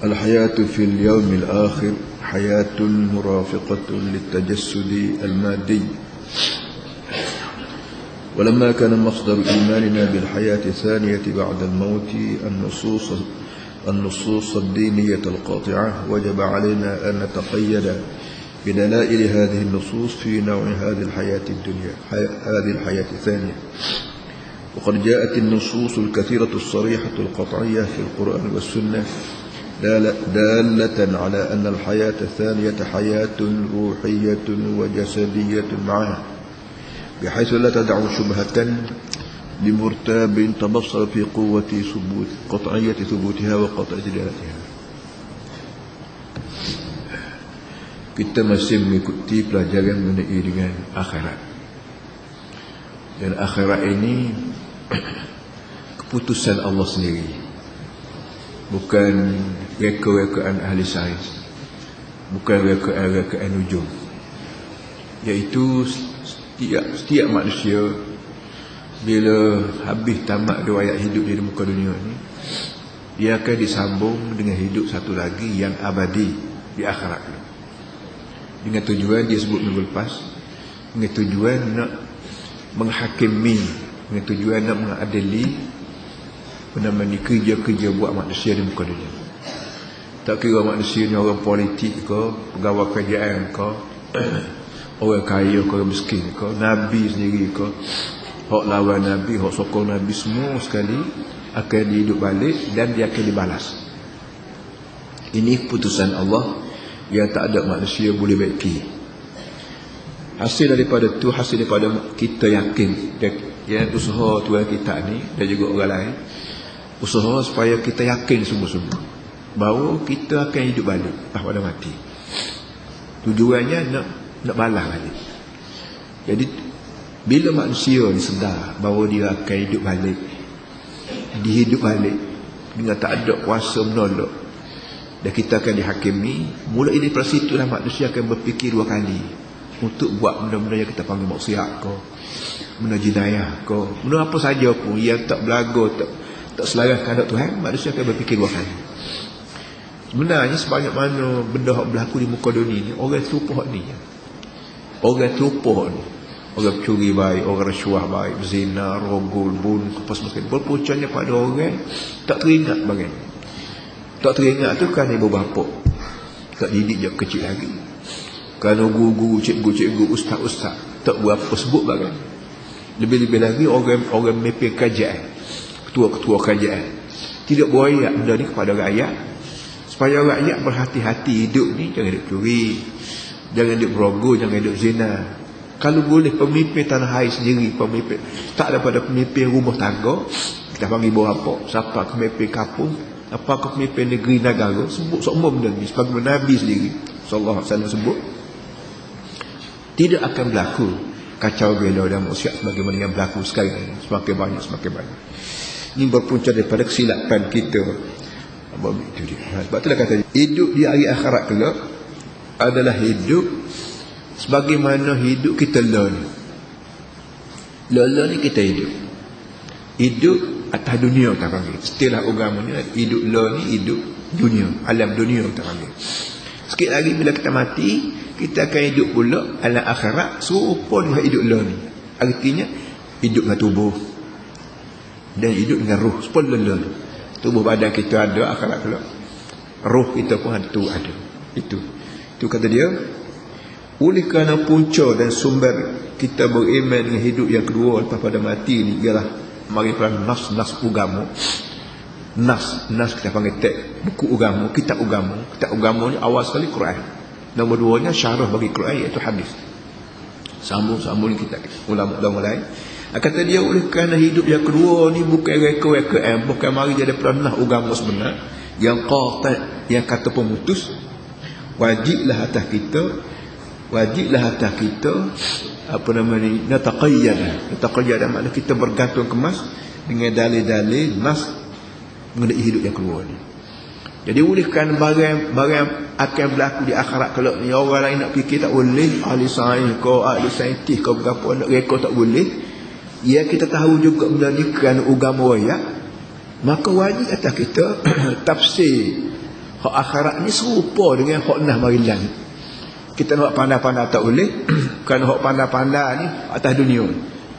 الحياة في اليوم الآخر حياة مرافقة للتجسد المادي. ولما كان مصدر إيماننا بالحياة الثانية بعد الموت النصوص الدينية القاطعة، وجب علينا أن نتقيد بدلائل هذه النصوص في نوع هذه الحياة الثانية. وقد جاءت النصوص الكثيرة الصريحة القطعية في القرآن والسنة دالة على أن الحياة الثانية حياة روحية وجسدية معها، بحيث لا تدع شبهة لمرتاب تبصر في قطعية ثبوتها وقطعية دلالتها. Kita masih mengikuti pelajaran mengenai dengan akhirat. Dan akhirat ini keputusan Allah sendiri, bukan reka-rekaan ahli sains, bukan reka-rekaan nujum. Iaitu setiap manusia bila habis tamat riwayat hidup di muka dunia ini, dia akan disambung dengan hidup satu lagi yang abadi di akhirat. Dengan tujuan dia sebut minggu lepas, dengan tujuan nak menghakimi, dengan tujuan nak mengadili kerja-kerja buat manusia di muka dunia. Tak kira manusia ni orang politik ke, pegawai kerajaan ke, orang kaya ke, orang miskin ke, Nabi sendiri ke, hak lawan Nabi, hak sokong Nabi, semua sekali akan dihidup balik dan dia akan dibalas. Ini keputusan Allah yang tak ada manusia boleh baiki. Hasil daripada tu, hasil daripada kita yakin yang usaha Tuhan kita ni dan juga orang lain, usaha supaya kita yakin sungguh-sungguh bahawa kita akan hidup balik pada mati. Tujuannya nak balas balik. Jadi bila manusia ni sedar bahawa dia akan hidup balik, dihidup balik dengan tak ada kuasa menolak, dan kita akan dihakimi, mulai daripada situlah manusia akan berfikir dua kali untuk buat benda-benda yang kita panggil maksiat ke, benda jenayah ke, benda apa saja pun yang tak berlagu, tak selaras kehendak Tuhan, manusia akan berfikir dua kali. Sebenarnya sebanyak mana benda yang berlaku di muka dunia ni, orang terlupa ni. Orang terlupa ni. Orang curi baik, orang rasuah baik, zina, rogol, bunuh, apa semacam. Berpuncanya pada orang tak teringat bagaimana. Tak teringat tu kan ibu bapa tak didik dia kecil lagi. Kerana guru-guru, cikgu-cikgu, ustaz-ustaz tak berapa sebut bagaimana. Lebih-lebih lagi orang memimpin kajian, ketua-ketua kajian tidak buaya benda ni kepada rakyat, supaya rakyat berhati-hati hidup ni. Jangan hidup curi, jangan hidup berogol, jangan hidup zina. Kalau boleh pemimpin tanah air sendiri, pemimpin tak daripada pemimpin rumah tangga, kita panggil ibu bapa, siapa pemimpin kampung, apakah pemimpin negeri negara, sebut semua benda ni sebagaimana Nabi sendiri sallallahu alaihi wasallam sebut, tidak akan berlaku kacau belau dan maksiat sebagaimana yang berlaku sekarang. Semakin banyak. Ini berpunca daripada kesilapan kita. Itu dia. Sebab itulah kata hidup di hari akhirat kelak adalah hidup sebagaimana hidup kita learn ni kita hidup atas dunia tak panggil. Istilah agamanya hidup lah ni hidup dunia, alam dunia tak panggil. Sikit lagi bila kita mati, kita akan hidup pula alam akhirat serupa dengan hidup lah ni. Artinya hidup dengan tubuh dan hidup dengan roh. Serupa lah ni. Tubuh badan kita ada, akhirat pula roh kita pun ada. Itu kata dia, oleh kerana punca dan sumber kita beriman dengan hidup yang kedua lepas pada mati ni ialah mari pada nas agama. Nas kita panggil buku agama, kitab agama ni awal sekali Quran. Nombor duanya syarah bagi Quran iaitu hadis. Sambung ni kita ulama lain. Kata dia oleh kerana hidup yang kedua ni bukan reka-rekaan, bukan mari jadi pernah agama sebenar yang qata', yang kata pemutus. Wajiblah atas kita apa nama ni, nataqayyad makna kita bergantung kemas dengan dalil-dalil nas mengenai hidup yang keluar ni. Jadi oleh kerana barang akan berlaku di akhirat kelak ni, orang lain nak fikir tak boleh, ahli sains ke, ahli saintis ke, berapa nak reka tak boleh. Ya kita tahu juga benda ni kerana agama raya, maka wajib atas kita tafsir Hak akhirat ni serupa dengan hak nah mari langit. Kita nak pandai-pandai tak boleh. Kerana hak pandai-pandai ni atas dunia.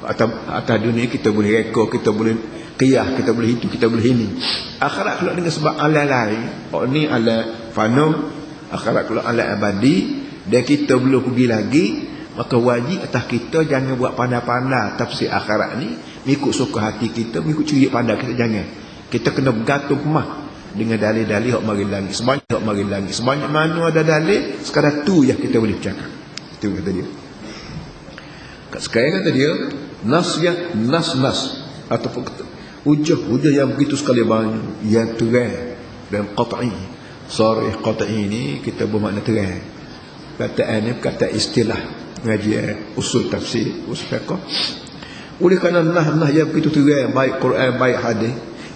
Atas dunia kita boleh reka, kita boleh qiyah, kita boleh itu, kita boleh ini. Akhirat kalau dengan sebab alam lain, hak ni alam fana, akhirat kalau alam abadi, dan kita belum pergi lagi, maka wajib atas kita jangan buat pandai-pandai tafsir akhirat ni mengikut suka hati kita, mengikut curi pandai kita, jangan. Kita kena bergantung kemah dengan dalil-dalil hak mari langit. Sebanyak hak mari langit, sebanyak mana ada dalil, sekadar tu yang kita boleh bercakap. Itu kata dia. Kat sekarang kata dia nas ataupun hujah yang begitu sekali banyak, yang terang dan qat'i. Sarih qat'i ni kita bermakna terang. Kataan ni kata istilah ngaji usul tafsir, usul fiqh. Oleh kerana nah yang begitu terang, baik Quran baik hadis,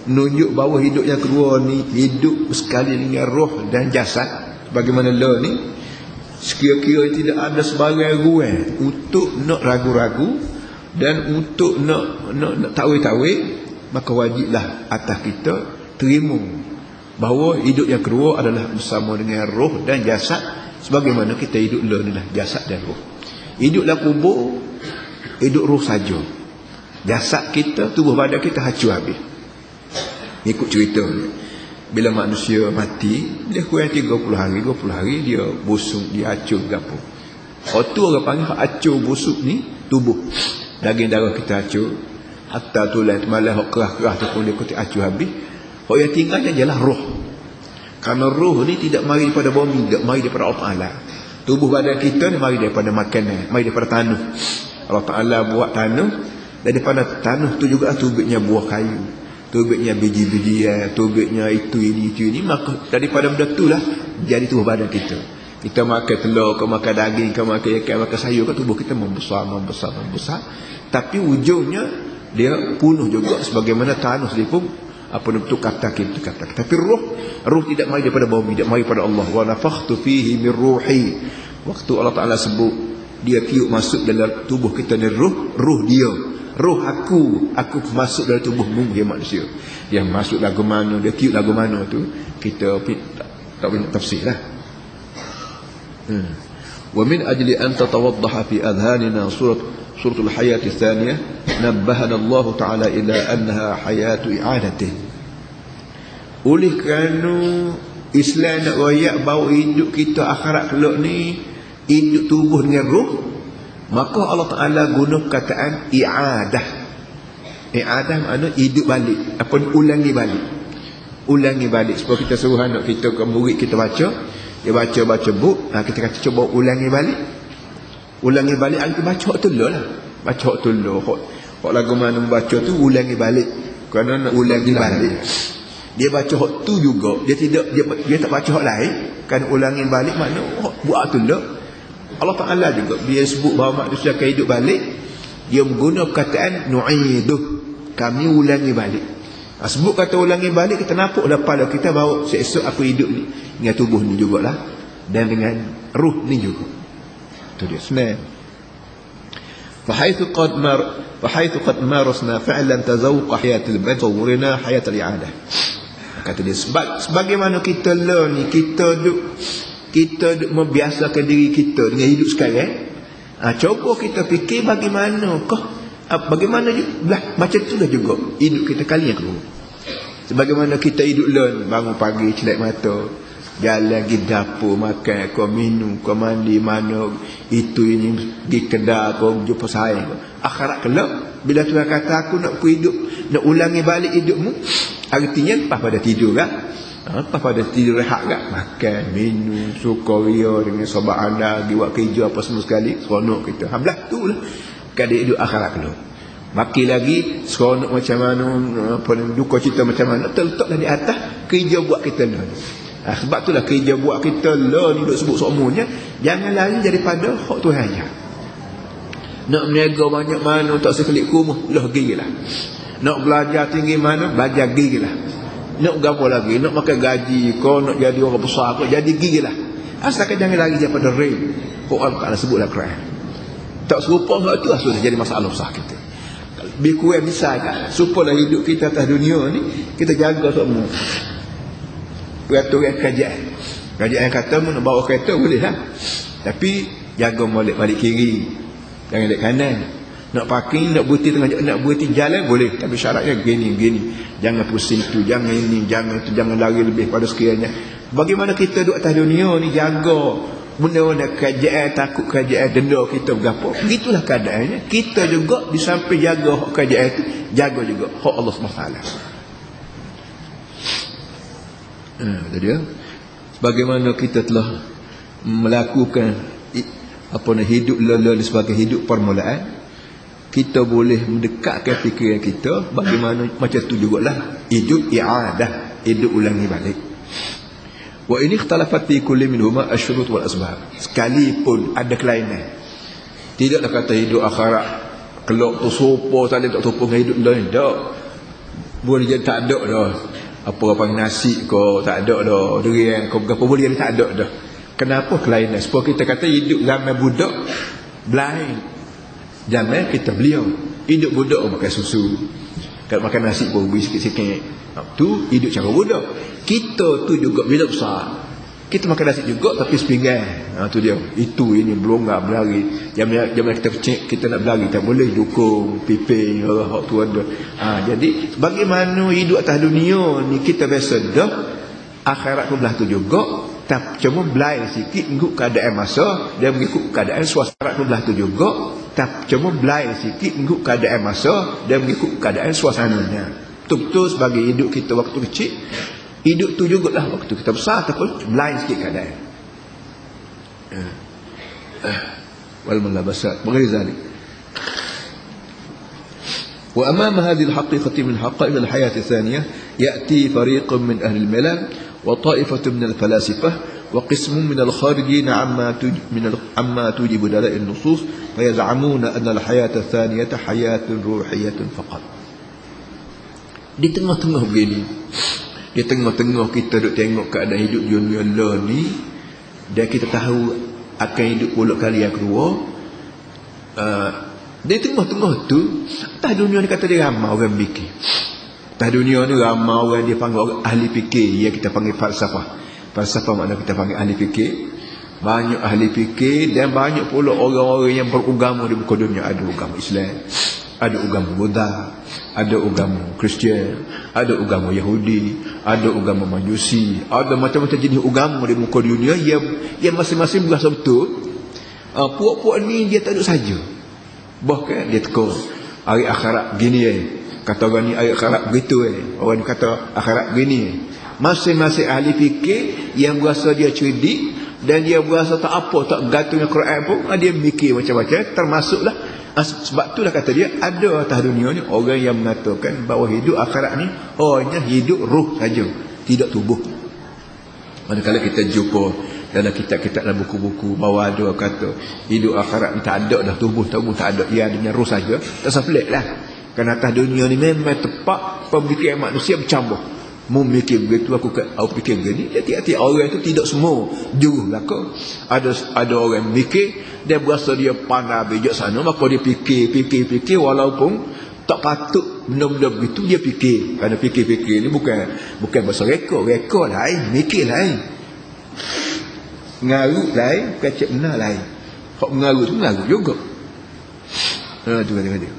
menunjuk bahawa hidup yang kedua ni hidup sekali dengan roh dan jasad. Bagaimana lah ni sekira-kira tidak ada sebarang ruang untuk nak ragu-ragu dan untuk nak takwil-takwil, maka wajiblah atas kita terima bahawa hidup yang kedua adalah bersama dengan roh dan jasad. Sebagaimana kita hidup lah ni lah jasad dan roh. Hiduplah kubur, hidup roh saja. Jasad kita, tubuh badan kita hancur habis. Ikut cerita, bila manusia mati, dia kurang 30 hari dia busuk, dia acur gapo. Itu orang panggil acur busuk ni tubuh. Daging darah kita acur, hatta tulang malah hak kerah-kerah tu pun dia kuti acur habis. Hak yang tinggal ialah roh. Kerana roh ni tidak mari daripada bumi, tidak mari daripada Allah Taala. Tubuh badan kita ni mari daripada makanan, mari daripada tanah. Allah Taala buat tanah, dan daripada tanah tu juga tubiknya buah kayu, tubiknya biji-bijian, tubiknya itu ini, maka daripada benda itulah jadi tubuh badan kita. Kita makan telur, kau makan daging, kau makan ikan, makan sayur, kan tubuh kita membesar. Tapi ujungnya dia punah juga sebagaimana tanah dia pun apa bentuk kata. Tapi roh tidak mari daripada bumi, tidak mari daripada Allah. Wa nafakhtu fihi min ruhi. Waktu Allah Taala sebut dia tiup masuk dalam tubuh kita ni roh dia. Roh aku masuk dalam tubuhmu ya manusia. Dia masuk lagu mana, dia tiup lagu mana tu kita tak boleh tafsirlah. Wa min ajli an tatawaddaha fi adhanina suratul hayat tsaniyah nabbahana Allah Taala ila annaha hayatu i'adatin. Oleh kerana Islam nak royak bahawa hidup kita akhirat kelak ni hidup tubuh dengan roh, maka Allah Ta'ala guna perkataan i'adah. I'adah makna hidup balik, apa ulangi balik. Sebab kita suruh anak kita ke murid kita baca, dia baca buku, kita kata cuba ulangi balik, kita baca tu lah. Hak lagu mana membaca tu ulangi balik. Kerana nak ulangi balik, dia baca hak tu juga, dia tak baca hak lain. Kan ulangi balik makna buat tu lah. Allah Ta'ala juga dia sebut bahawa manusia akan hidup balik, dia menggunakan perkataan nu'iduh, kami ulangi balik. Sebut kata ulangi balik, kita nampak dah pada kita bahawa esok aku hidup ni dengan tubuh ni jugalah, dan dengan ruh ni juga. Itu dia senang. فحيث قد مارسنا فعلا تذوق حياة البدن صورنا حياة الإعادة. Kata dia sebagaimana kita ni kita duk membiasakan diri kita dengan hidup sekarang. Cuba kita fikir bagaimana macam itulah juga hidup kita kali yang kedua. Sebagaimana kita hidup bangun pagi celak mata, jalan pergi dapur, makan, kau minum, kau mandi, mana itu ini, pergi kedai, kau jumpa saing. Akhirat kelak bila Tuhan kata aku nak hidup, nak ulangi balik hidupmu, artinya lepas pada tidur kan, lepas pada tidur rehat kan, makan, minum, sukaria dengan sahabat anda, pergi buat kerja apa semua sekali, seronok kita. Hablah tu lah kadang hidup akhirat kelak. Maki lagi seronok macam mana, apa duka cita macam mana, terletaklah di atas kerja buat kita ni. Sebab itulah kerja buat kita ni duk sebut semuanya, jangan lari daripada hak Tuhan aja. Nak berniaga banyak mana, tak sekelik rumah lah gigilah. Nak belajar tinggi mana, belajar gigilah. Nak gapo lagi, nak makan gaji kau, nak jadi orang besar kau, jadi gigilah. Asalkan jangan lari daripada rel. Quran tak sebutlah Quran. Tak serupa hak tu sudah jadi masalah besar kita. Lebih kurang misalkan supaya hidup kita atas dunia ni kita jaga semua. peraturan kerajaan kata nak bawa kereta boleh lah, tapi jaga balik kiri, jangan balik kanan. Nak parking, nak berhenti jalan boleh, tapi syaratnya gini, jangan pusing tu, jangan ini, jangan itu, jangan lari lebih pada sekiranya. Bagaimana kita duduk atas dunia ni, jaga benda-benda kerajaan, takut kerajaan denda kita berapa, begitulah keadaannya. Kita juga di samping jaga hak kerajaan itu, jaga juga hak Allah SWT. Jadi bagaimana kita telah melakukan hidup lelaki sebagai hidup permulaan, kita boleh mendekatkan fikiran kita bagaimana macam tu jugalah hidup i'adah, hidup ulangi balik. Wa ini ikhtalafat fi kulli minhuma asy-syurut wal asbab, sekalipun ada kelainan. Tidaklah kata hidup akhirat kelak tu sopo saling tak topong hidup lain, tak boleh jadi tak ada dah. Apa nasi kau tak ada dah, durian kau berapa boleh jadi tak ada dah. Kenapa kelainan? Sebab kita kata hidup zaman budak blind, zaman kita beliau hidup budak makan susu, kalau makan nasi pun beri sikit-sikit, tu hidup cara budak. Kita tu juga bila besar kita makan nasi juga tapi sepinggan, tu dia, itu ini belonggar berlari. Zaman kita kecil kita nak berlari tak boleh, dukung piping hak tu ada. Jadi bagaimana hidup atas dunia ni kita biasa dah, akhirat pun belah tu juga, tapi cuma belai sikit mengikut keadaan masa dan mengikut keadaan suasana pun belah tu juga, tapi cuma belai sikit mengikut keadaan masa dan mengikut keadaan suasananya. Betul-betul sebagai hidup kita waktu kecil, hidup tu jugalah waktu kita besar, tapi belai sikit keadaan. Wal mulabasat bagi zalik. وأمام هذه الحقيقة من حقائق الحياة الثانية يأتي فريق من أهل الملل وطائفة من الفلاسفة وقسم من الخارجين عما توجب دلائل النصوص فيزعمون أن الحياة الثانية حياة روحية فقط. Di tengah-tengah begini, di tengah-tengah kita duk tengok keadaan hidup dunia ni, dan kita tahu akan hidup pula kali yang kedua. Di tengah-tengah tu, atas dunia ni kata dia ramai orang fikir. Atas dunia ni ramai orang dia panggil orang ahli fikir, yang kita panggil falsafah. Falsafah makna kita panggil ahli fikir. Banyak ahli fikir dan banyak pula orang-orang yang beragama di muka dunia. Ada agama Islam, ada agama Buddha, ada agama Kristian, ada agama Yahudi, ada agama Majusi, ada macam-macam jenis agama di muka dunia yang masing-masing berasa betul. Puak-puak ni dia tak duduk saja. Bahkan dia tegur hari akhirat gini kata orang ni hari akhirat begitu orang ni kata akhirat gini. Masing-masing ahli fikir yang berasa dia cerdik dan dia berasa tak apa, tak gantungnya Quran pun, dia mikir macam-macam, termasuklah. Sebab itulah kata dia ada atas dunia ni orang yang mengatakan bahawa hidup akhirat ni hanya hidup ruh saja, tidak tubuh. Manakala kita jumpa dalam kitab-kitab dalam buku-buku bahawa ada kata hidup akhirat ni tak ada dah, tubuh tak ada, ia adanya roh saja, tak sepelik lah. Kerana atas dunia ni memang tepat pemikiran manusia bercampur. Mu mikir begitu, aku fikir begini. Jadi orang itu tidak semua juru belaka. Ada orang mikir dia berasa dia pandai bijak sana, maka dia fikir walaupun tak patut benda-benda begitu dia fikir. Kerana fikir-fikir ni bukan bahasa reka lain, mikir lain, ngarut lain, bukan cik benar lain. Hak mengarut tu mengarut juga. Tu kata dia.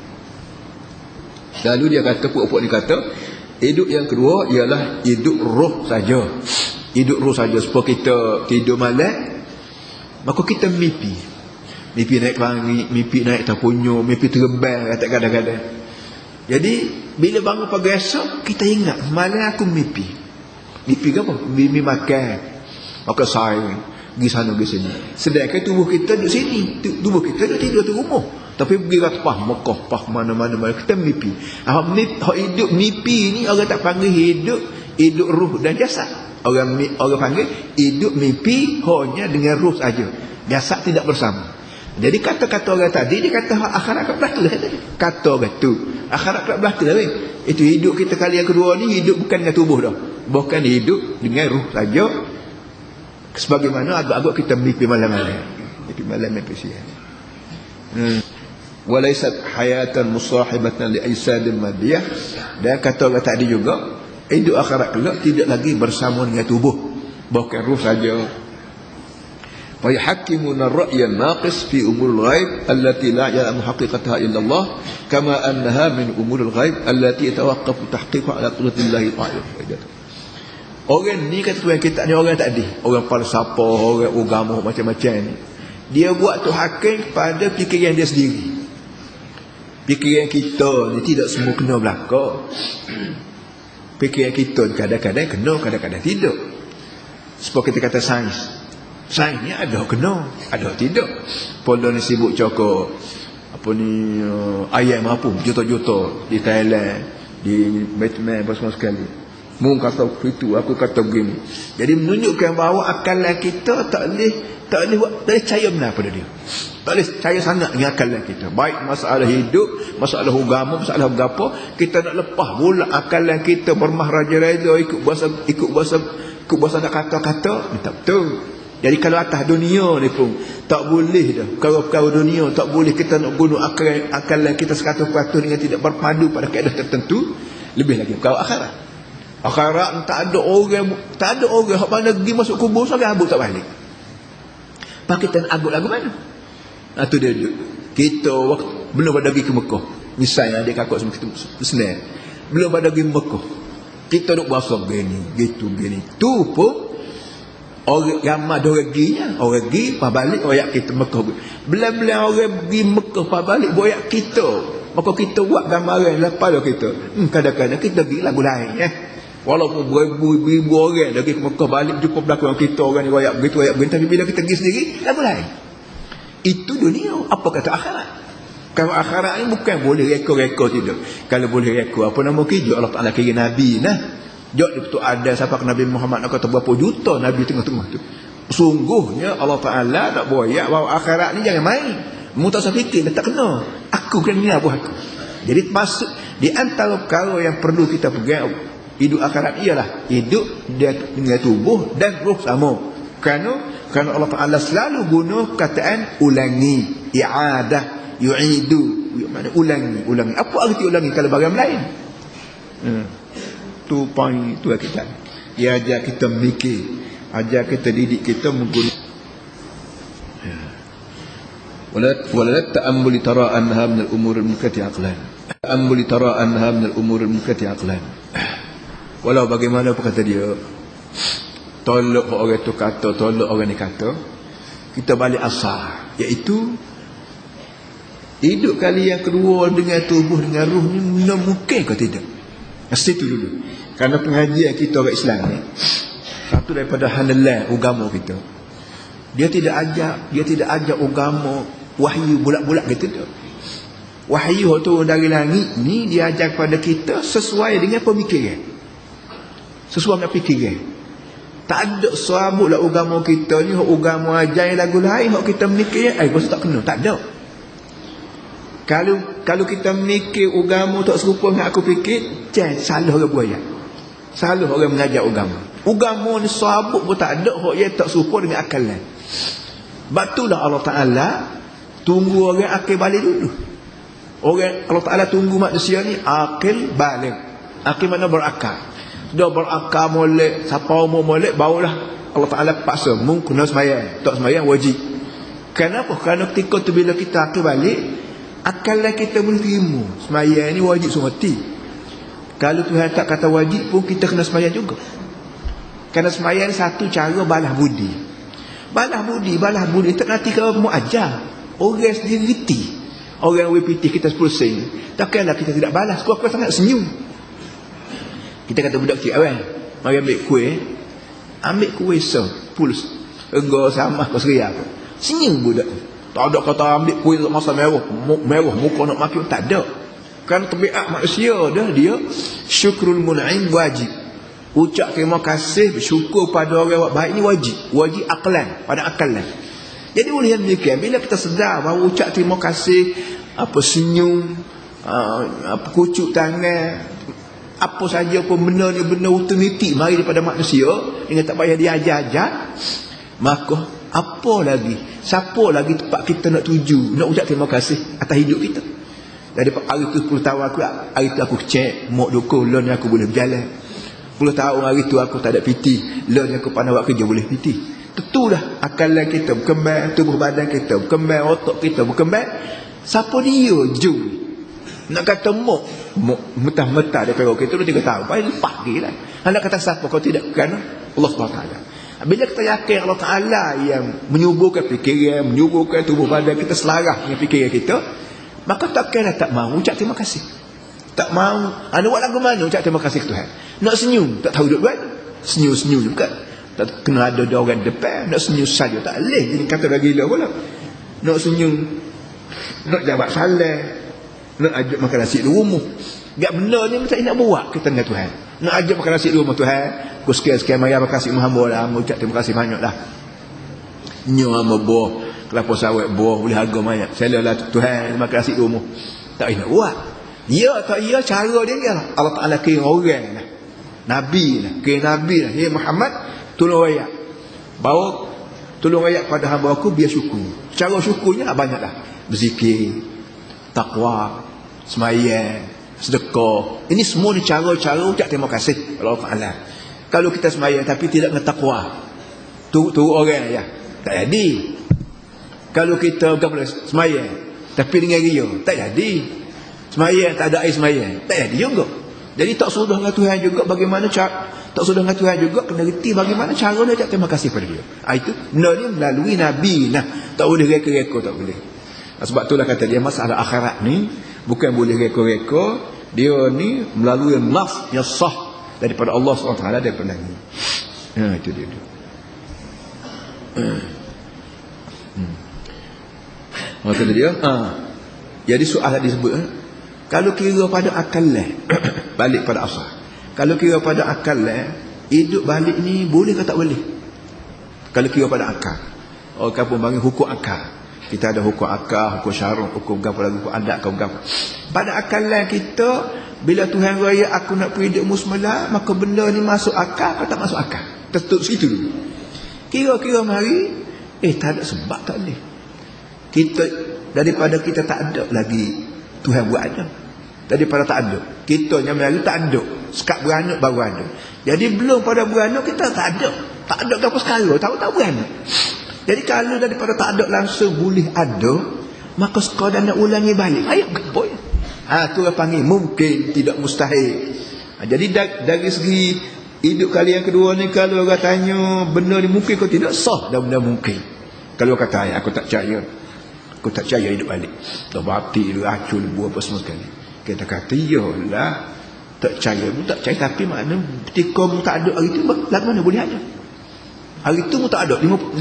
Lalu dia kata, puak-puak ni kata hidup yang kedua ialah hidup roh saja. Hidup roh saja. Sebab kita tidur malam, maka kita mimpi naik langit, mimpi naik tapunyo, mimpi terbang kata kadang-kadang. Jadi bila bangun pagi esok, kita ingat malam aku mimpi ke apa? Mimpi makan sayur, pergi sana pergi sini. Sedangkan tubuh kita duduk sini, tubuh kita duduk tidur di rumah, tapi pergi kat Mekah mana-mana kita mimpi. Hidup mimpi ni orang tak panggil hidup ruh dan jasad. Orang panggil hidup mimpi hanya dengan ruh saja, jasad tidak bersama. Jadi kata-kata orang tadi, dia kata akhirat kat belah tu lah tadi. Kata orang tu akhirat kat belah tu lah. Itu hidup kita kali yang kedua ni, hidup bukan dengan tubuh dah, bukan hidup dengan ruh saja. Sebagaimana agak-agak kita mimpi malam-malam, mimpi siang. Walaysat hayatan musahibatan li ajsadil madiyah. Dan kata orang tadi juga, Hidup akhirat kelak tidak lagi bersama dengan tubuh, bukan ruh saja. Wa yuhakkimuna ar-ra'ya an-naqis fi umuril ghaib allati la ya'lamu haqiqataha illa Allah, kama annaha min umuril ghaib allati yatawaqqafu tahqiqu ala qudratillahi ta'ala. Orang ni kata Tuhan kita ni orang tak ada. Orang falsafah, orang agama macam-macam ni. Dia buat tu hakim pada fikiran dia sendiri. Fikiran kita ni tidak semua kena belaka. Fikiran kita kadang-kadang kena, kadang-kadang tidak. Sebab kita kata sains. Sains ni ada kena, ada tidak. Pola ni sibuk cakap apa ni ayam apa juta-juta di Thailand, di Vietnam apa semua sekali. Mung kata itu, aku kata begini. Jadi menunjukkan bahawa akalan kita tak boleh percaya benar pada dia. Tak boleh percaya sangat dengan akalan kita. Baik masalah hidup, masalah agama, masalah apa, kita nak lepas pula akalan kita bermahraja-raja ikut bahasa nak kata-kata, tak betul. Jadi kalau atas dunia ni pun tak boleh dah. Perkara-perkara dunia tak boleh kita nak guna akalan kita 100% dengan tidak berpadu pada kaedah tertentu. Lebih lagi perkara akhirat. Akhirat tak ada orang hak mana pergi masuk kubur sampai abuk tak balik. Pak kita nak abuk lagu mana? Tu dia. Kita belum pada pergi ke Mekah. Misalnya adik kakak semua kita senang. Belum pada pergi Mekah. Kita duk bahasa begini, gitu begini. Tu pun orang ramai dah orang perginya. Orang pergi, lepas balik, orang kita Mekah. Bila-bila orang pergi Mekah, lepas balik, orang kita. Maka kita buat gambaran lepas dah kita. Kadang-kadang kita pergi lagu lain. Walaupun beribu-ribu orang dah pergi ke Mekah, balik jumpa belakang kita. Orang ni royak begitu. Tapi bila kita pergi sendiri, lagu lain. Itu dunia. Apa kata akhirat? Kalau akhirat ni bukan boleh rekod-rekod tidak. Kalau boleh rekod, apa nama kita? Allah Ta'ala kira Nabi. Jok betul ada siapa Nabi Muhammad nak kata berapa juta Nabi tengah-tengah tu. Sungguhnya Allah Ta'ala tak boyak bahawa akhirat ni jangan main. Mu tak usah fikir, tak kena. Aku kena ni apa aku. Jadi masuk di antara perkara yang perlu kita pegang hidup akhirat ialah hidup dia dengan tubuh dan roh sama. Kerana Allah Ta'ala selalu guna kataan ulangi, i'adah, yu'idu. Mana ulangi. Apa arti ulangi kalau barang lain? Tu poin tu kita. Dia ajar kita mikir, ajar kita didik kita menggunakan wala ta'ammul tara anha min al-umur al-munkati aqlan. Ta'ammul tara anha min al-umur al-munkati aqlan. Walau bagaimana apa kata dia, tolak orang tu kata, tolak orang ni kata, kita balik asal, iaitu hidup kali yang kedua dengan tubuh dengan ruh ni mungkin ke tidak? Mesti tu dulu. Kerana pengajian kita orang Islam ni, satu daripada halalan agama kita, dia tidak ajak agama wahyu bulat-bulat gitu tak. Wahyu tu dari langit ni dia ajar kepada kita sesuai dengan pemikiran. Sesuai dengan fikiran. Tak ada serabut lah agama kita ni, agama ajar lagu lain, hak kita mikir pasal tak kena, tak ada. Kalau kita mikir agama tak serupa dengan aku fikir, salah orang buaya. Salah orang mengajar agama. Agama ni serabut pun tak ada, hak dia tak serupa dengan akalan. Batulah Allah Ta'ala tunggu orang akil balik dulu. Allah Ta'ala tunggu manusia ni akil balik. Akil mana berakal. Sudah berakal molek, siapa umur molek, barulah Allah Ta'ala paksa mung kena sembahyang. Tak sembahyang wajib. Kenapa? Kerana ketika tu bila kita akil balik, akalan kita boleh terima sembahyang ni wajib semati. Kalau Tuhan tak kata wajib pun kita kena sembahyang juga. Kerana sembahyang satu cara balas budi. Balas budi tak nanti kalau mau ajar orang sendiri reti. Orang WPT kita 10 sen, takkanlah kita tidak balas. Kau sangat senyum. Kita kata budak kecil awal, mari ambil kuih puls enggak sama kau seria apa. Senyum budak. Tak ada kata ambil kuih masa merah muka nak maki, tak ada. Kan tabiat manusia dah dia syukrul mun'im wajib. Ucap terima kasih, bersyukur pada orang yang baik ni wajib aklan, pada akalan. Jadi oleh demikian bila kita sedar bahawa ucap terima kasih, apa senyum, apa kucuk tangan, apa saja pun benda ni benda otomatik mari daripada manusia dengan tak payah diajar-ajar, maka apa lagi, siapa lagi tempat kita nak tuju nak ucap terima kasih atas hidup kita. Jadi hari tu 10 tahun hari tu aku cek mok dukung lon aku boleh berjalan. 10 tahun hari tu aku tak ada piti, lah ni aku pandai buat kerja boleh piti. Tentulah akalan kita berkembang, tubuh badan kita berkembang, otak kita berkembang. Siapa dia jum nak kata mok mentah-mentah daripada kita tu 3 tahun baik lepas lagi lah. Hendak kata siapa kau tidak kerana Allah SWT. Bila kita yakin Allah Ta'ala yang menyuburkan fikiran, menyuburkan tubuh badan kita selaras dengan fikiran kita, maka takkanlah tak mahu ucap terima kasih. Tak mahu ada buat lagu mana ucap terima kasih ke Tuhan. Nak senyum tak tahu duduk buat, senyum juga tak kena ada orang depan. Nak senyum saja tak boleh, jadi kata dah gila pula. Nak senyum, nak jawab salam, nak ajak makan nasi di rumah. Gak benda ni tak nak buat kita dengan Tuhan. Nak ajak makan nasi di rumah Tuhan, aku sekian-sekian maya makasih hamba lah, ucap terima kasih banyak dah. Nyo hamba buah kelapa sawit buah boleh harga banyak. Selalah Tuhan makan nasi di rumah. Tak nak buat. Ya tak ya cara dia ialah Allah Taala kira orang lah. Nabi lah, kira nabi lah. Ya Muhammad, tolong rakyat. Bawa tolong rakyat pada hamba aku biar syukur. Cara syukurnya banyak dah. Berzikir, takwa, sembahyang, sedekah. Ini semua ni cara-cara ucap terima kasih Allah Taala. Kalau kita sembahyang tapi tidak dengan takwa, tu orang ya, tak jadi. Kalau kita sembahyang tapi dengan ria, tak jadi. Sembahyang tak ada air sembahyang, tak jadi juga. Jadi tak sudah dengan Tuhan juga bagaimana cara, tak sudah dengan Tuhan juga kena reti bagaimana cara dia ucap terima kasih pada dia. Itu benda ni melalui Nabi. Tak boleh reka-reka, tak boleh. Sebab itulah kata dia masalah akhirat ni bukan boleh reka-reka, dia ni melalui nas yang sah daripada Allah SWT daripada Nabi. Itu dia. Maka dia jadi soalan disebut kalau kira pada akal balik pada asal. Kalau kira pada akal hidup balik ni boleh ke tak boleh? Kalau kira pada akal. Orang pun panggil hukum akal. Kita ada hukum akal, hukum syarah, hukum gapo lagi, hukum adat, hukum gapo. Pada akalan kita, bila Tuhan raya aku nak pergi hidup musmala, maka benda ni masuk akal atau tak masuk akal? Tertutup situ dulu. Kira-kira mari, tak ada sebab tak boleh. Kita daripada kita tak ada lagi Tuhan buat ada. Daripada tak ada, kita yang mari tak ada. Sekat beranak baru ada. Jadi belum pada beranak kita tak ada. Tak ada apa sekarang, tahu-tahu beranak. Jadi kalau daripada tak ada langsung boleh ada, maka sekadar nak ulangi balik. Ayat boy. Tu orang panggil mungkin tidak mustahil. Jadi dari segi hidup kali yang kedua ni, kalau orang tanya benda ni mungkin ke tidak, sah dah benda mungkin. Kalau kata aku tak percaya. Aku tak percaya hidup balik. Tak bati dia acul buah apa semua sekali. Kita kata iyalah tak percaya, tak percaya, tapi makna ketika mu tak ada hari tu lagu mana boleh ada? Hari tu mu tak ada 50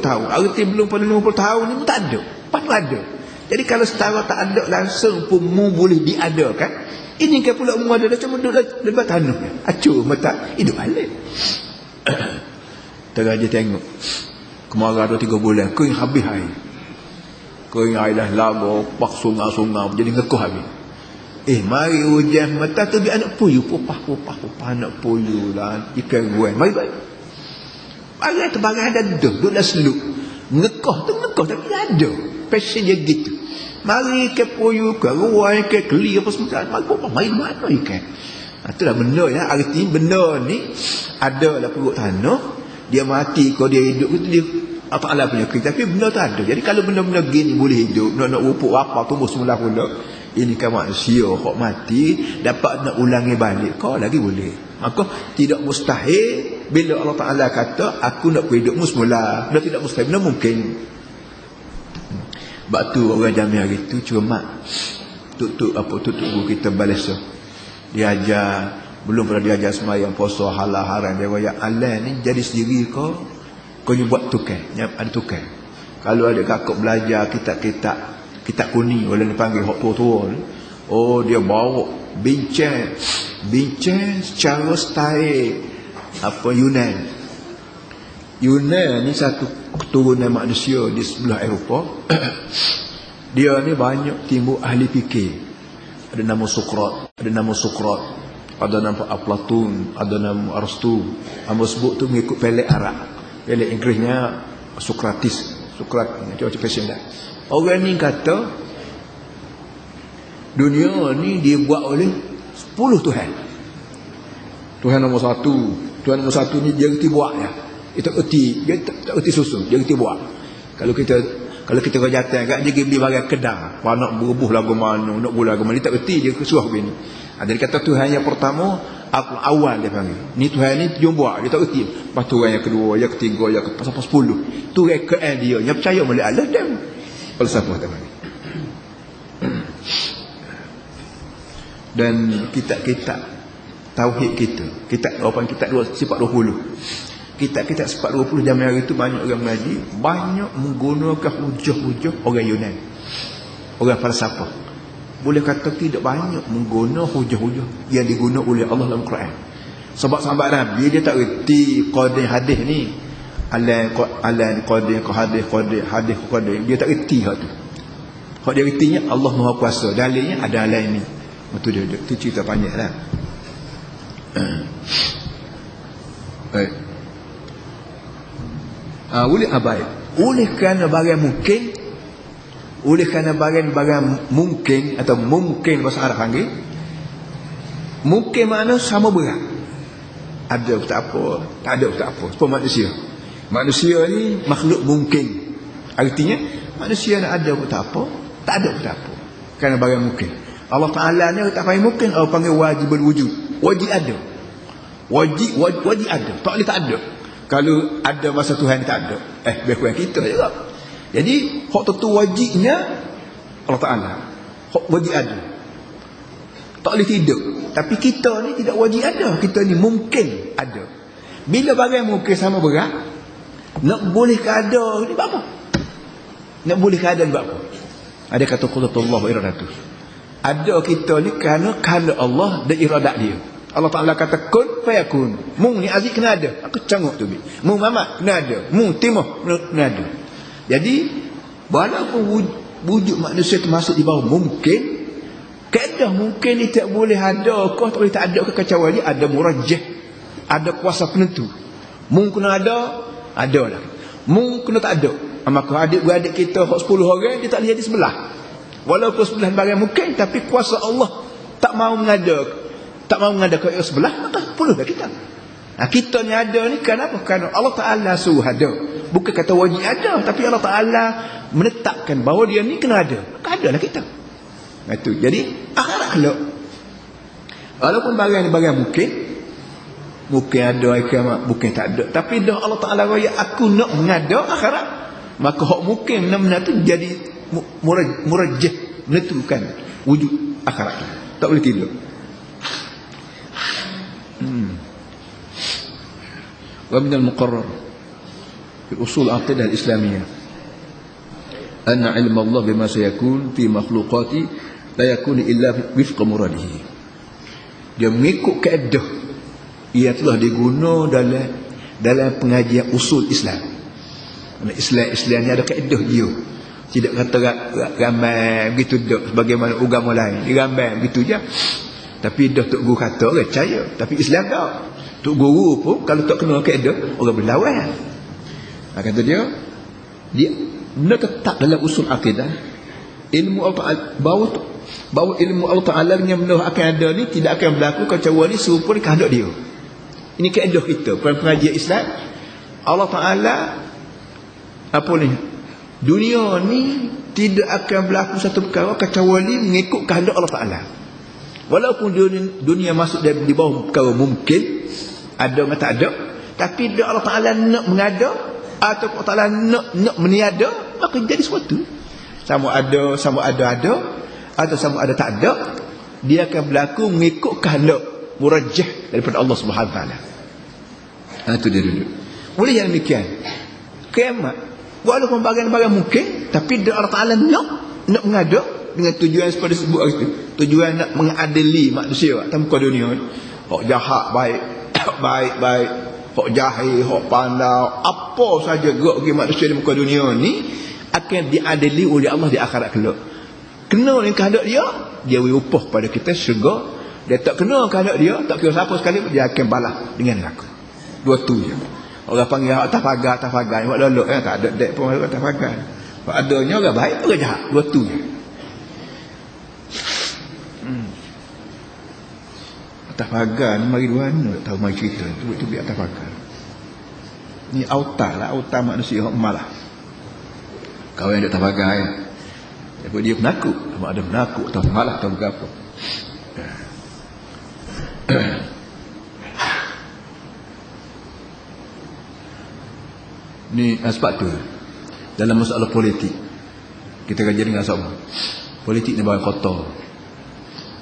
tahun. Hari tu belum pada 50 tahun ni mu tak ada. Lepas tu ada. Jadi kalau setara tak ada langsung pun mu boleh diadakan. Ini kan pula mu ada dah cuma duduk lebat tanah. Acur mata hidup balik. Teraja tengok. Kemarau 3 bulan kau yang habis air. Kau yang air dah lama, pak sungai-sungai jadi ngekuh habis. Mari hujan mata tu biar anak puyuh, pupah anak puyuh lah, ikan buai. Mari baik. Barang tu barang ada duduk dah seluk. Ngekah tapi ada. Passion dia gitu. Mari ke puyuh, ke ruai, ke keli apa semua. Mari mana ikan. Itulah benda ya. Arti benda ni adalah perut tanah. Dia mati kalau dia hidup itu dia apa Allah punya kerja. Tapi benda tu ada. Jadi kalau benda-benda gini boleh hidup, nak rupuk apa tumbuh semula pula, ini kan manusia kok mati dapat nak ulangi balik kau lagi boleh. Maka tidak mustahil bila Allah Taala kata aku nak hidup semula. Benda tidak mustahil, benda mungkin. Sebab tu orang Jamil hari tu cuma tutup guru kita balas dia ajar, belum pernah diajar sembahyang puasa halal haram. Dia kata Allah ni jadi sendiri kau ni buat tukang, ada tukang. Kalau ada kakak belajar kitab kuning, orang dipanggil hok tua-tua ni, dia bawa bincang secara style apa Yunan ni satu keturunan manusia di sebelah Eropah. Dia ni banyak timbul ahli fikir. Ada nama Sokrat, ada nama Platon, ada nama Aristotle. Hamba sebut tu mengikut pelek Arab. Pelek Inggerisnya Sokrat macam fashion dah. Orang ni kata dunia ni dibuat oleh 10 Tuhan. Tuhan nombor satu. Tuhan nombor satu ni dia reti buat ya. Dia tak reti susun, dia reti buat. Kalau kita kejahatan kat dia pergi beli barang kedai, nak berubuh lagu mana, nak gula lagu mana, dia tak reti, dia kesuah begini. Dia kata Tuhan yang pertama, aku awal dia panggil. Ni Tuhan ni jom buat, dia tak reti. Lepas Tuhan yang kedua, yang ketiga, yang sampai 10. Tu rekaan dia, yang percaya boleh Allah dan falsafah dia panggil. Dan kitab-kitab tauhid kita apa kitab 420. Kitab-kitab 420 zaman hari itu banyak orang mengaji, banyak menggunakan hujah-hujah orang Yunani, orang falsafah. Boleh kata tidak banyak menggunakan hujah-hujah yang digunakan oleh Allah dalam Quran. Sebab sahabat Nabi dia tak reti qadir hadis ni. Alan qadir hadis qadir, dia tak reti hak tu. Hak dia retinya Allah Maha Kuasa. Dalilnya ada lain ni. Betul dia. Tu cerita panjanglah. Baik. Oleh abai. Oleh kerana barang mungkin, oleh kerana barang mungkin atau mungkin bahasa Arab panggil, mungkin makna sama berat. Ada tak apa, tak ada tak apa. Sebab manusia ni makhluk mungkin. Artinya manusia nak ada tak apa, tak ada tak apa. Kerana barang mungkin. Allah Ta'ala ni tak panggil mungkin, Allah panggil wajibul wujud. Wajib ada. Wajib ada. Tak boleh tak ada. Kalau ada masa Tuhan tak ada, lebih kurang kita juga. Jadi hak tentu wajibnya Allah Ta'ala. Hak wajib ada. Tak boleh tidak. Tapi kita ni tidak wajib ada. Kita ni mungkin ada. Bila barang mungkin sama berat, nak boleh keada ni apa? Nak boleh keada ni apa? Ada kata qudratullah wa iradatuh. Ada kita ni kerana Allah dan iradat dia. Allah Ta'ala kata kun fayakun. Mung ni aziz kena ada. Aku canguk tu. Mung mamat kena ada. Mung timah kena ada. Jadi walaupun wujud manusia termasuk di bawah mungkin, keadaan mungkin ni tak boleh ada kau tak boleh tak ada kekacauan dia. Ada murajjah, ada kuasa penentu. Mung kena ada lah. Mung kena tak ada. Maka adik-beradik kita 10 orang dia tak boleh jadi sebelah. Walaupun sebelah barang mungkin, tapi kuasa Allah tak mau mengada ke sebelah, maka 10 dah kita. Kita ni ada ni kenapa? Kerana Allah Ta'ala suruh ada. Bukan kata wajib ada, tapi Allah Ta'ala menetapkan bahawa dia ni kena ada. Maka ada lah kita. Itu. Jadi akhirat kelak, walaupun barang ni barang mungkin ada kiamat, mungkin tak ada, tapi dah Allah Ta'ala raya aku nak mengada akhirat, maka hak mungkin benar-benar tu jadi murajjah, menentukan wujud akhirat. Tak boleh tidur. Wa min al-muqarrar fi usul al-aqidah al-islamiyah anna ilma Allah bima sayakun fi makhluqati la yakun illa wifqa muradihi. Dia mengikut kaedah ia telah diguna dalam pengajian usul Islam. Islam ni ada kaedah dia. Tidak kata ramai begitu dak sebagaimana agama lain. Ramai begitu je. Tapi dah tok guru kata orang percaya, tapi Islam tak. Tok guru pun kalau tak kena kaedah orang berlawan. Kata dia benda tetap dalam usul akidah ilmu Allah bahawa ilmu Allah Ta'ala yang benda akan ada ni tidak akan berlaku kecuali serupa dengan kehendak dia. Ini kaedah kita pengajian Islam. Allah Ta'ala apa ni, dunia ni tidak akan berlaku satu perkara kecuali mengikut kehendak Allah Ta'ala. Walaupun dunia masuk di bawah perkara mungkin, ada atau tak ada, tapi dia Allah Ta'ala nak mengada atau Allah Ta'ala nak meniada, maka jadi sesuatu. Sama ada atau sama ada tak ada, dia akan berlaku mengikut kehendak murajjah daripada Allah Subhanahu Wa Ta'ala. Itu dia dulu. Boleh yang demikian. Kiamat walaupun barang-barang mungkin, tapi dia Allah Ta'ala nak mengada dengan tujuan seperti sebut itu. Tujuan nak mengadili manusia atas muka dunia ni. Hak jahat baik, hak jahil, hak pandai, apa saja gerak bagi manusia di muka dunia ni akan diadili oleh Allah di akhirat kelak. Kena dengan kehendak dia beri upah pada kita syurga. Dia tak kena kehendak dia, tak kira siapa sekali, dia akan balas dengan neraka. Dua tu je. Orang panggil atas pagar, buat lolok tak ada dek pun atas pagar. Hak adanya orang baik, orang jahat. Dua tu je. atas pagar ni mari mana tahu mari cerita tu biar atas pagar ni autar manusia hok malah kau yang duk atas pagar ya. Dia penakut sama ada penakut atau malah atau berapa ni sebab tu dalam masalah politik kita kaji dengan sama politik ni barang kotor.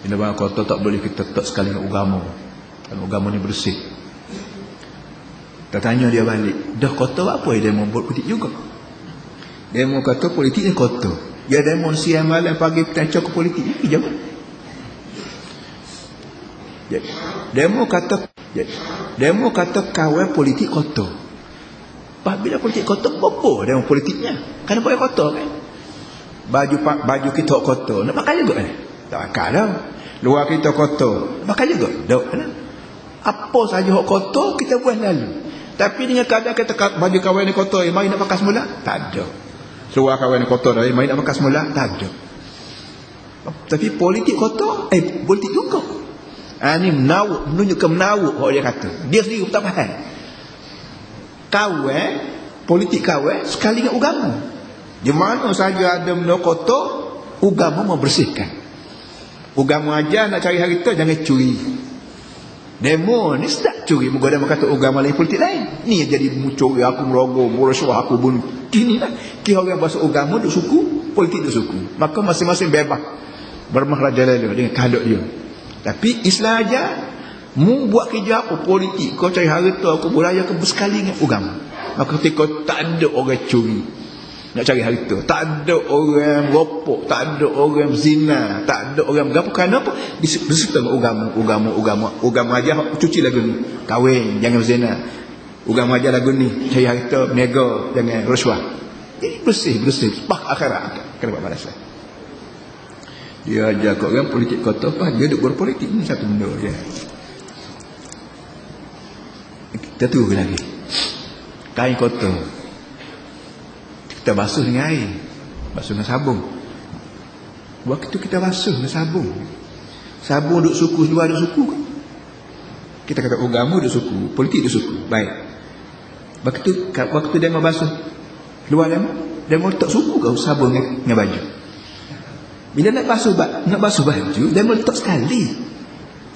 Ini barang kotor tak boleh kita tak sekali dengan agama. Kalau agama ni bersih. Kita tanya dia balik, dah kotor apa dia mau buat politik juga? Dia mau kata politik ni kotor. Dia demo siang malam pagi petang ke politik ni je. Demo kata kawan politik kotor. Bila politik kotor apa demo politiknya? Kan apa yang kotor kan? Baju kita kotor nak pakai juga tak pakai dah. Luar kita kotor nak pakai juga tak kan? Apa saja hok kotor kita buat lalu. Tapi dengan keadaan kita baju kawan ni kotor mari nak pakai semula tak ada. Luar kawan ni kotor dah mari nak pakai semula tak ada. Tapi politik kotor politik juga ni menunjukkan menawuk hok dia kata dia sendiri tak faham. Kawan politik kawan sekali dengan agama. Di mana saja ada benda kotor, agama membersihkan. Agama aja nak cari harta jangan curi. Demo ni sedap curi. Moga dia kata agama lain politik lain. Ni jadi mencuri aku merogoh, merasuah aku bunuh. Kini lah. Kira orang bahasa agama duk suku, politik duk suku. Maka masing-masing bebas bermahraja lalu dengan kehendak dia. Tapi Islam aja mu buat kerja apa politik, kau cari harta, kau beraya ke bersekali dengan agama. Maka ketika tak ada orang curi nak cari harta, tak ada orang merokok, tak ada orang zina, tak ada orang berapa, kerana apa? Berserta dengan agama aja cuci lagu ni, kahwin jangan zina, agama aja lagu ni cari harta, berniaga jangan rasuah. Jadi bersih pak akhirat kena buat balasan. Dia ajar kau orang politik kotor apa dia duk berpolitik ni satu benda je. Kita tunggu lagi kain kotor kita basuh dengan air, basuh dengan sabun. Waktu kita basuh dengan sabun duk suku, luar duk suku kan? Kita kata agama duk suku, politik duk suku, baik. Waktu dia mau basuh luar dia mau letak suku kau sabun dengan baju. Bila nak basuh baju dia mau letak sekali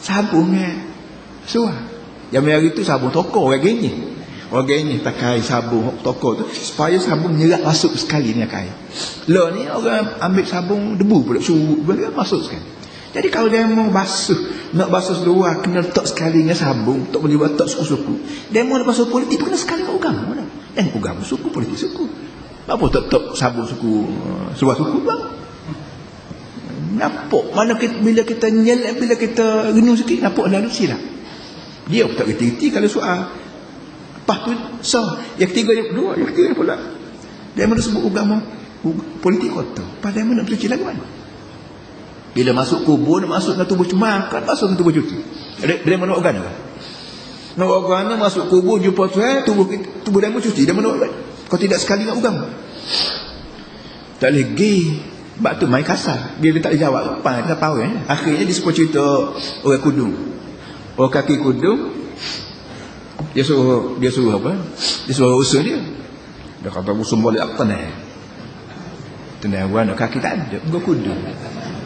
sabun dengan suar. Yang hari itu sabun toko orang gini pakai sabun toko tu supaya sabun menyerap masuk sekali ni kain. Lah ni orang ambil sabun debu pula suruh masuk sekali. Jadi kalau dia mau nak basuh luar kena letak sekali dengan sabun, tak boleh buat tak suku-suku. Dia mau basuh politik tu kena sekali dengan agama dah. Dan agama suku, politik suku. Apa tak sabun suku, suar suku bang. Nampak mana bila kita nyelak, bila kita renung sikit nampak lalu silap. Dia pun tak reti-reti kalau soal. Lepas tu yang ketiga pula dia mana sebut agama politik kotor. Pada mana nak cuci lagu mana? Bila masuk kubur nak masuk dengan tubuh cemar kan masuk dengan tubuh cuci. Dia mana organ kan? Nak organ masuk kubur jumpa Tuhan tubuh dia cuci dia mana organ? Kau tidak sekali dengan agama. Tak lagi sebab tu main kasar. Dia tak dijawab apa dia tahu kan. Akhirnya dia sebut cerita orang kudung. Orang kaki kudung dia suruh apa? Dia suruh usaha dia. Dia kata musuh boleh apa ni? Tenawan kaki tak ada, enggak kudu.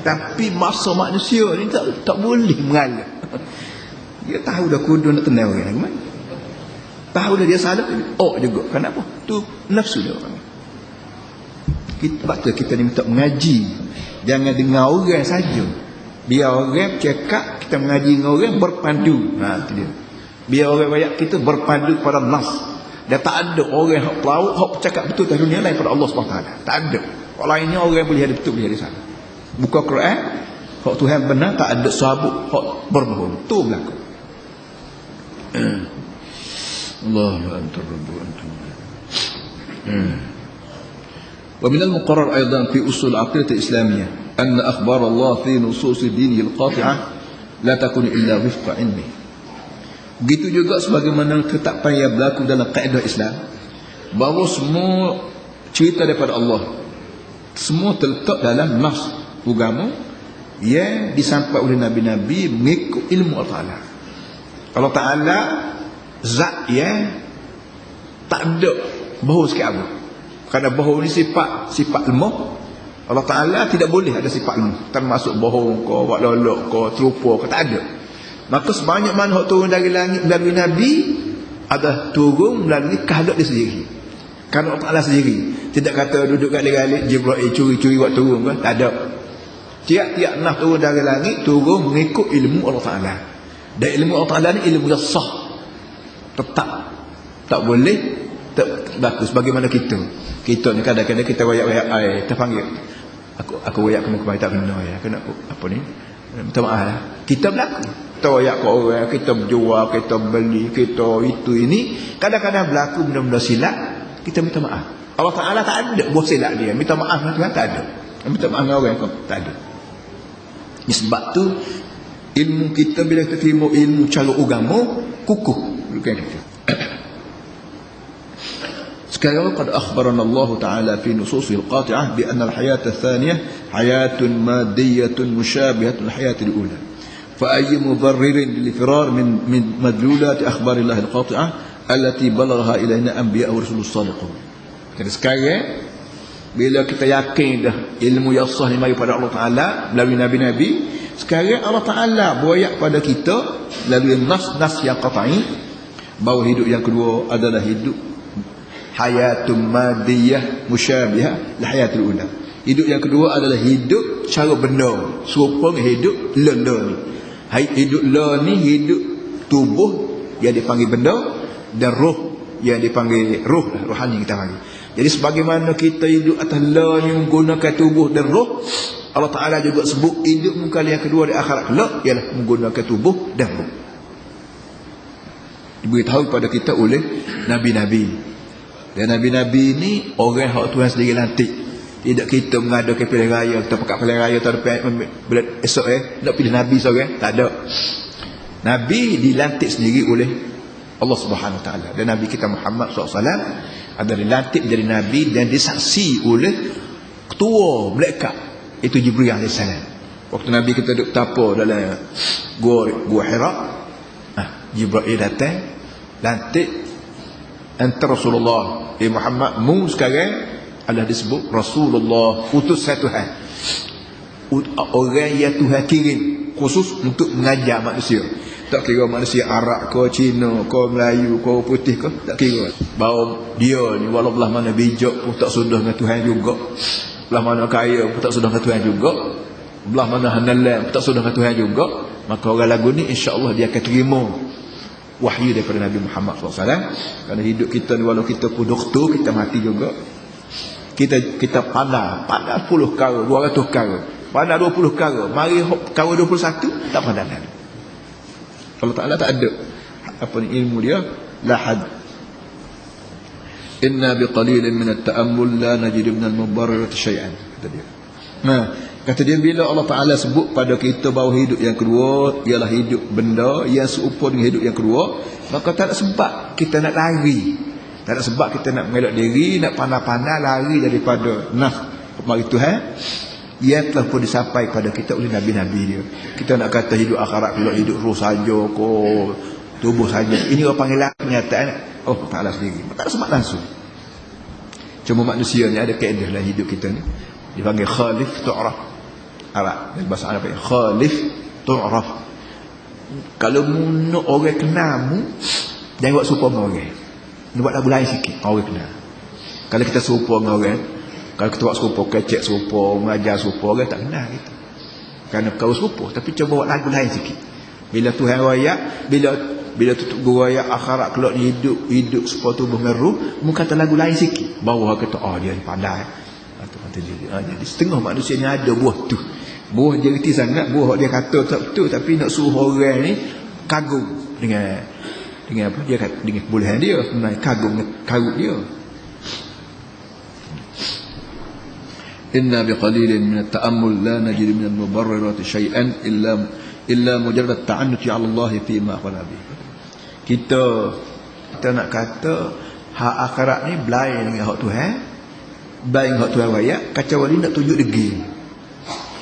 Tapi masa manusia ni tak boleh mengalah. Dia tahu dah kudu nak tenang orang mana. Tahu dah dia salah, juga. Kenapa? Tu nafsu dia orang. Kita ni minta mengaji. Jangan dengar orang saja. Biar orang cakap, kita mengaji dengan orang berpandu. Itu dia. Biar orang banyak kita berpandu pada nas. Dan tak ada orang yang tahu, yang cakap betul dalam dunia lain pada Allah SWT. Tak ada. Kalau lainnya orang boleh ada betul, boleh ada salah. Buka Quran, hak Tuhan benar, tak ada sabuk, hak berbohong. Itu berlaku. Allahu antar rabbu antum. ومن المقرر أيضا في أصول العقيدة الإسلامية أن أخبار الله في نصوص دينه القاطعة لا تكون إلا وفق علمه. Begitu juga sebagaimana ketetapan yang berlaku dalam kaedah Islam, bahawa semua cerita daripada Allah semua terletak dalam nas agama yang disampai oleh nabi-nabi mengikut ilmu Allah Ta'ala. Allah Ta'ala zat yang tak ada bohong sikit apa. Kerana bohong ni sifat ilmu. Allah Ta'ala tidak boleh ada sifat ilmu, termasuk bohong kau, buat lolok kau, terupa kau, tak ada. Maka sebanyak mana hak turun dari langit melalui nabi ada turun melalui kehendak dia sendiri. Kerana Allah Ta'ala sendiri tidak kata duduk kat galik Jibril curi-curi buat turun kan, tak ada. Tiap-tiap nak turun dari langit turun mengikut ilmu Allah Ta'ala. Dan ilmu Allah Ta'ala ni ilmu yang sah, tetap, tak boleh tak bagus. Bagaimana kita ni kadang-kadang kita wayak-wayak air, kita panggil aku wayak kemari tak kena ya, kena apa ni, minta maaf lah. Kita berlaku kita wayak ke orang, kita berjual, kita beli, kita itu ini, kadang-kadang berlaku benda-benda silap, kita minta maaf. Allah Ta'ala tak ada buat silap dia, minta maaf dengan Tuhan tak ada, minta maaf dengan orang kau tak ada. Ini sebab tu ilmu kita bila kita terima ilmu cara agama kukuh bukan kita. Sekarang qad akhbarana Allah Ta'ala fi nususil qati'ah bi anna al-hayat ath-thaniyah hayatun madiyyatun mushabihatun al-hayat al-ula. Fa ayyu mubarririn lil-firar min madlulat akhbar Allah al-qati'ah allati balaghaha ilayna anbiya wa rasulus sadiqun. Jadi sekarang bila kita yakin dah ilmu yang sah ni mari pada Allah Ta'ala melalui nabi-nabi, sekarang Allah Ta'ala buayak pada kita melalui nas yang qat'i bahawa hidup yang kedua adalah hidup hayatun madiyah musyabihah la hayatul ula. Hidup yang kedua adalah hidup cara benda serupa dengan hidup la ni. Hidup la ni hidup tubuh yang dipanggil benda dan roh yang dipanggil roh, rohani kita panggil. Jadi sebagaimana kita hidup atas la ni menggunakan tubuh dan roh, Allah Ta'ala juga sebut hidup muka yang kedua di akhirat kelak ialah menggunakan tubuh dan roh. Diberitahu kepada kita oleh nabi-nabi. Dan nabi-nabi ni orang hak Tuhan sendiri lantik. Tidak kita mengadakan pilihan raya, kita pekat pilihan raya tak ada esok nak pilih nabi seorang, tak ada. Nabi dilantik sendiri oleh Allah Subhanahu Wa Taala. Dan nabi kita Muhammad SAW ada dilantik menjadi nabi dan disaksi oleh ketua malaikat itu Jibril AS. Waktu nabi kita duduk tapa dalam gua Hira, Jibril datang lantik antara Rasulullah Muhammad mu sekarang adalah disebut Rasulullah, utusan Tuhan, orang yang Tuhan kirim khusus untuk mengajar manusia. Tak kira manusia Arab ke, Cina ke, Melayu ke, putih ke, tak kira. Bahawa dia ni walau belah mana bijak pun tak sudah dengan Tuhan juga, belah mana kaya pun tak sudah dengan Tuhan juga, belah mana hanalan pun tak sudah dengan Tuhan juga, maka orang lagu ni insya-Allah dia akan terima wahyu daripada Nabi Muhammad SAW. Kerana hidup kita ni walau kita pun doktor, kita mati juga. Kita pandai 10 kara, 200 kara, pandai 20 kara, mari kara 21 tak pandai lagi. Allah Ta'ala tak ada apa ni ilmu dia la had. Inna biqalilin min at-ta'ammul la najid min al-mubarrirati syai'an, kata dia. Kata dia bila Allah Ta'ala sebut pada kita bahawa hidup yang kedua ialah hidup benda yang serupa dengan hidup yang kedua, maka tak ada sebab kita nak lari, tak ada sebab kita nak mengelak diri, nak pandai-pandai lari daripada nafs mari Tuhan yang telah pun disampai pada kita oleh Nabi-Nabi dia. Kita nak kata hidup akhirat kalau hidup roh saja ko tubuh saja, ini orang panggil kenyataan Allah Ta'ala sendiri, tak ada sebab langsung. Cuma manusia ni ada kaedah dalam hidup kita ni dipanggil khalif tu'raf. Arab dalam bahasa Arab khalif tu'raf. Kalau mu nak orang kenal mu, jangan buat serupa dengan orang, nak buat lagu lain sikit orang kenal. Kalau kita serupa dengan orang, kalau kita buat serupa, kecek serupa, mengajar serupa, orang tak kenal kita. Kerana kau serupa, tapi cuba buat lagu lain sikit. Bila Tuhan rayak, bila tutup gua rayak akhirat kelak hidup supaya tubuh meru, mu kata lagu lain sikit, baru kata dia ni pandai. Jadi setengah manusia ni ada buah tu, buah dia reti sangat, buah dia kata tak betul, tapi nak suruh orang ni kagum dengan apa dia kata, dengan kebolehan dia, sebenarnya kagum dengan karut dia. Inna biqalilin min at-ta'ammul la najid min al-mubarrirati syai'an illa mujarrad ta'annuti 'ala Allah fi ma qala bi. Kita nak kata hak akhirat ni belain dengan hak Tuhan, baik hak Tuhan wayak, kacau ni nak tunjuk degil.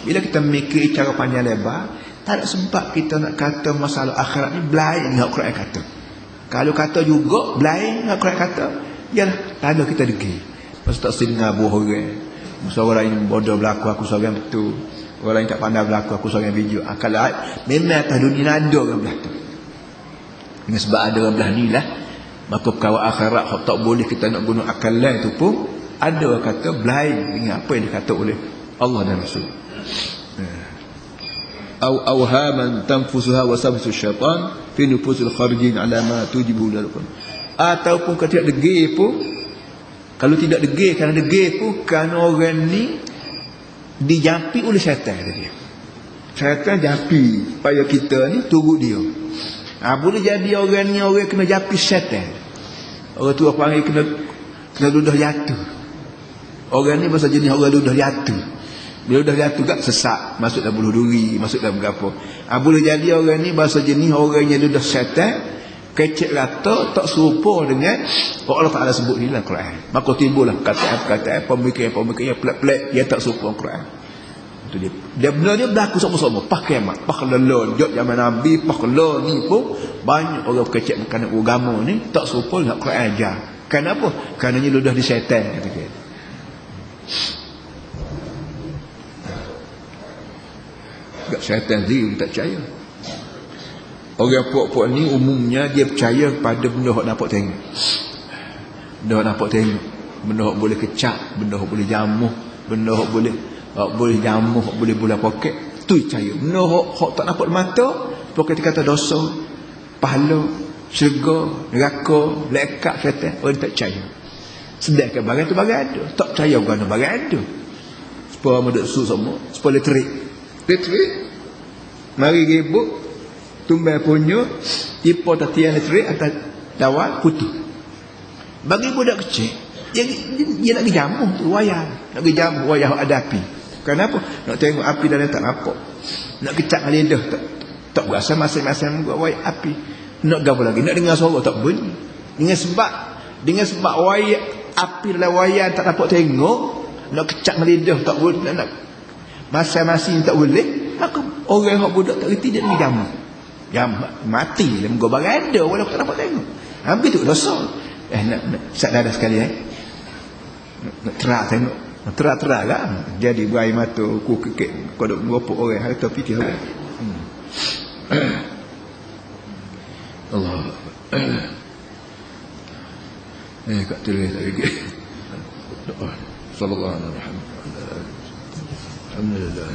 Bila kita mikir cara panjang lebar, tak ada sebab kita nak kata masalah akhirat ni blind dengan Quran kata. Kalau kata juga blind dengan Quran kata, yalah tanda kita degil. Masa tak dengar buah orang. Masa orang lain bodoh berlaku, aku seorang betul. Orang lain tak pandai berlaku, aku seorang bijak. Kalau memang atas dunia ada orang belah tu. Dengan sebab ada orang belah ni lah, maka perkara akhirat tak boleh kita nak guna akal lain tu pun ada orang kata blind dengan apa yang dikata oleh Allah dan Rasul. Au awhaman tanfusuha wasabsu syaitan fi nufusil kharijin ala ma tujibu lakum. Ataupun kalau tidak degil pun, kalau tidak degil, kerana degil pun kerana orang ni dijampi oleh syaitan dia. Syaitan jampi supaya kita ni turut dia. Boleh jadi orang ni orang kena jampi syaitan. Orang tu apa panggil kena ludah jatuh. Orang ni bahasa jenis orang ludah jatuh. Bila dah jatuh kat sesak, masuk dalam buluh duri, masuk dalam berapa. Boleh jadi orang ni bahasa jenis orang yang ludah syaitan, kecek rata tak serupa dengan Allah Ta'ala sebut ni dalam Quran. Maka timbullah kata-kata pemikiran yang pelik-pelik yang tak serupa Quran. Itu dia. Dia benar dia berlaku sama-sama. Pas kiamat, pas kelelon, jok zaman Nabi, pas kelelon ni pun banyak orang kecek kerana agama ni tak serupa dengan Quran ajar. Kenapa? Kerana ni ludah di syaitan kata dia. Syaitan sendiri tak percaya. Orang puak-puak ni umumnya dia percaya pada benda yang nampak tengok. Benda yang nampak tengok, benda yang boleh kecap, benda yang boleh jamuh, benda yang boleh jamuh, boleh bola poket, tu percaya. Benda yang tak nampak mata, pokok kata dosa, pahala, syurga, neraka, malaikat, syaitan, orang tak percaya. Sedangkan barang tu barang ada, tak percaya kerana barang ada. Supaya medek su semua, supaya letrik. Mari gebuk tumbai punya ipo tatian letrik atas dawal kutu. Bagi budak kecil dia nak jamuh tu wayang, nak jamuh wayang ada api. Kenapa? Nak tengok api dalam tak nampak. Nak kecak lidah tak berasa masing-masing buat wayang api. Nak gapo lagi? Nak dengar suara tak bunyi. Dengan sebab wayang api dalam wayang tak dapat tengok, nak kecak lidah tak boleh, nak masing-masing tak boleh, maka orang yang budak tak reti dia ni jamu. Jamu mati dalam go barang ada walaupun tak dapat tengok. Habis tu dosa. Nak sadar sekali nak terang tengok. Nak terang lah. Jadi berair mata ku kekek kodok berapa orang harta fikir orang. Allah. Kat tulis lagi. Sallallahu alaihi wasallam. Alhamdulillah.